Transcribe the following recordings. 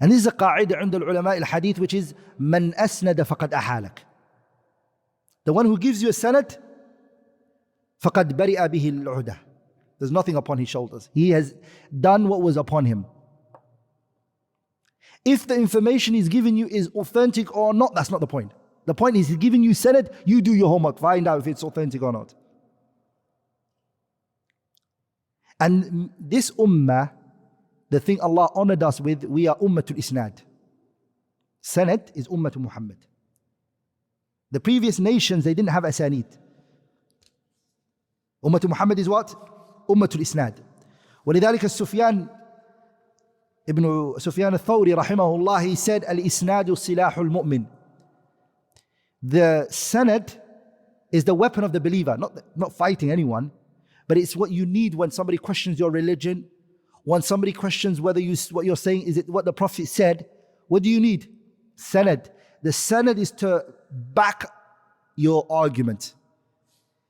And this is a qa'idah عند العلماء الحديث, which is من أسند فقد أحالك. The one who gives you a sanad, فقد برئ به العهدة. There's nothing upon his shoulders. He has done what was upon him. If the information he's giving you is authentic or not, that's not the point. The point is he's giving you sanad, you do your homework, find out if it's authentic or not. And this ummah, the thing Allah honored us with, we are ummatul isnad. Sanad is ummatul Muhammad. The previous nations, they didn't have asanid. Ummatul Muhammad is what? Ummatul isnad. ولذلك سفيان الثوري رحمه الله, he said, al-isnadu silahul mu'min. The sanad is the weapon of the believer, not fighting anyone, but it's what you need when somebody questions your religion, when somebody questions whether what you're saying is it what the Prophet said. What do you need? Sanad. The sanad is to back your argument.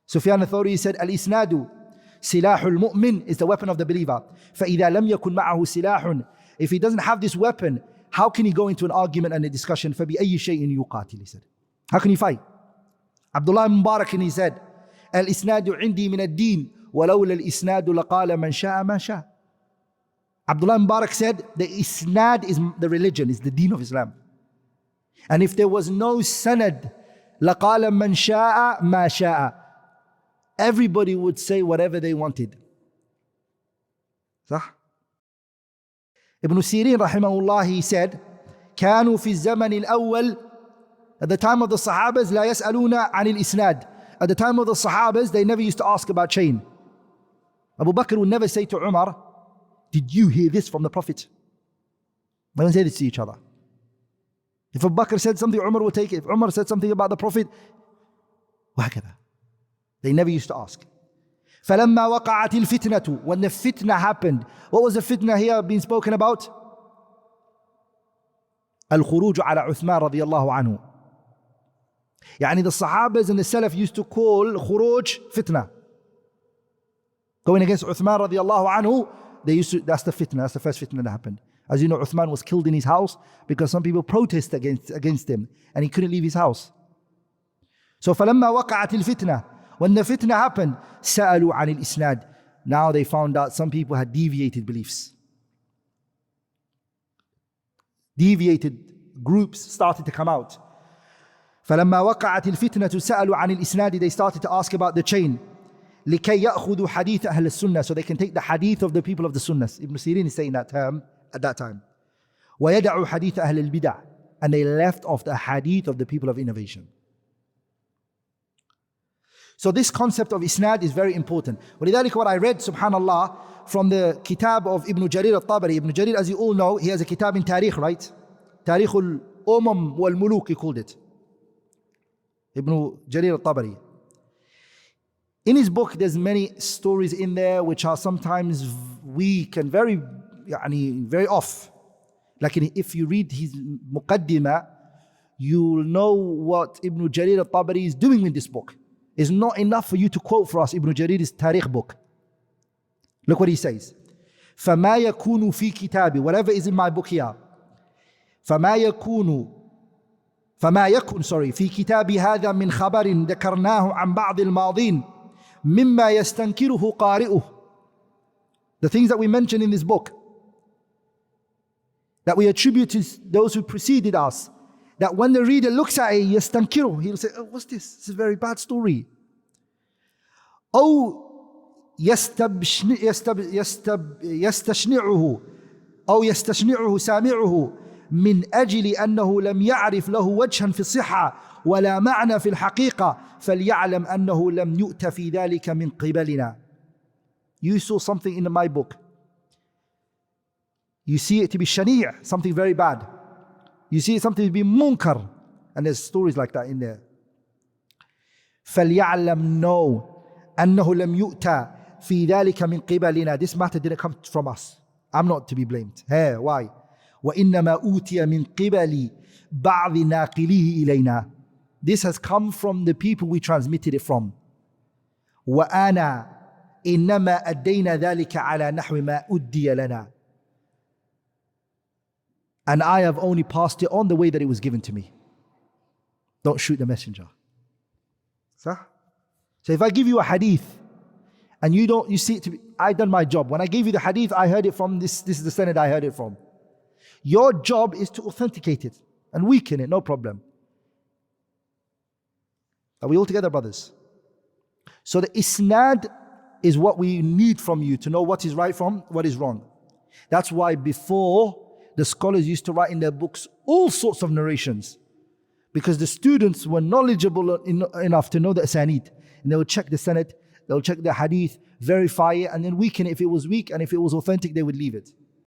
Sufyan al-Thawri said, al-isnadu silahul mu'min is the weapon of the believer. فَإِذَا لَمْ يَكُنْ مَعَهُ سِلَاحٌ. If he doesn't have this weapon, how can he go into an argument and a discussion? فَبِأَيِّ شَيْءٍ يُقَاتِلُ, he said. How can he fight? Abdullah ibn Mubarak, he said, al-isnadu indi min ad-din walawla al-isnadu laqala man sha'a ma sha'a. Abdullah ibn Mubarak said, the isnad is the religion, is the deen of Islam. And if there was no sanad, laqala man sha'a ma sha'a. Everybody would say whatever they wanted. صح? Ibn Sirin rahimahullah, he said, كانوا في الزمن الأول, at the time of the Sahabas, لا يسألون عن الإسناد. At the time of the Sahabas, they never used to ask about chain. Abu Bakr would never say to Umar, did you hear this from the Prophet? They don't say this to each other. If Abu Bakr said something, Umar would take it. If Umar said something about the Prophet, وهكذا. They never used to ask. فَلَمَّا وَقَعَتِ الْفِتْنَةُ, when the fitna happened. What was the fitna here being spoken about? الخروج على عثمان رضي الله عنه. يعني the Sahabas and the Salaf used to call khuruj fitna. Going against Uthman رضي الله عنه, they used to, that's the fitna, that's the first fitna that happened. As you know, Uthman was killed in his house because some people protested against him and he couldn't leave his house. So فَلَمَّا وَقَعَتِ الْفِتْنَةُ, when the fitna happened, سَأَلُوا عَنِ الْإِسْنَادِ. Now they found out some people had deviated beliefs. Deviated groups started to come out. فَلَمَّا وَقَعَتِ الْفِتْنَةُ سَأَلُوا عَنِ الْإِسْنَادِ. They started to ask about the chain. لِكَيْ يَأْخُذُوا حَدِيثَ أَهْلِ السُنَّةِ, so they can take the hadith of the people of the Sunnah. Ibn Sirin is saying that term at that time. وَيَدَعُوا حَدِيثَ أَهْلِ الْبِدَعِ, and they left off the hadith of the people of innovation. So this concept of isnad is very important. ولذلك what I read, subhanallah, from the kitab of Ibn Jarir al-Tabari. Ibn Jarir, as you all know, he has a kitab in Tarikh, right? Tarikh al-Umam wal-Muluk, he called it. Ibn Jarir al-Tabari. In his book, there's many stories in there which are sometimes weak and very off. Like if you read his Muqaddimah, you'll know what Ibn Jarir al-Tabari is doing in this book. It's not enough for you to quote for us Ibn Jarir's Tarikh book. Look what he says. فَمَا يَكُونُ فِي كِتَابِ, whatever is in my book here. فَمَا يَكُن في كتاب هذا من خبر ذكرناه عن بعض الماضين مما يستنكره قارئه. The things that we mention in this book, that we attribute to those who preceded us, that when the reader looks at it, يستنكره, he'll say, oh, what's this? This is a very bad story. أو يستشنعه سامعه من أجل أنه لم يعرف له وجها في الصحة ولا معنى في الحقيقة فليعلم أنه لم يؤت في ذلك من قبلنا. You saw something in my book. You see it to be shani', something very bad. You see something to be munkar, and there's stories like that in there. فليعلم, know أنه لم يؤت في ذلك من قبلنا. This matter didn't come from us. I'm not to be blamed. Hey, why? وإنما أوتي من قبل بعض ناقليه إلينا. This has come from the people we transmitted it from. وأنا إنما أدينا ذلك على نحو ما أدي لنا. and I have only passed it on the way that it was given to me. Don't shoot the messenger. So if I give you a hadith and you see it to be, I done my job. When I gave you the hadith, I heard it from this is the sanad I heard it from. Your job is to authenticate it and weaken it, no problem. Are we all together, brothers? So the isnad is what we need from you to know what is right from what is wrong. That's why before, the scholars used to write in their books all sorts of narrations, because the students were knowledgeable enough to know the asanid, and they would check the sanad, they would check the hadith, verify it, and then weaken it if it was weak, and if it was authentic, they would leave it.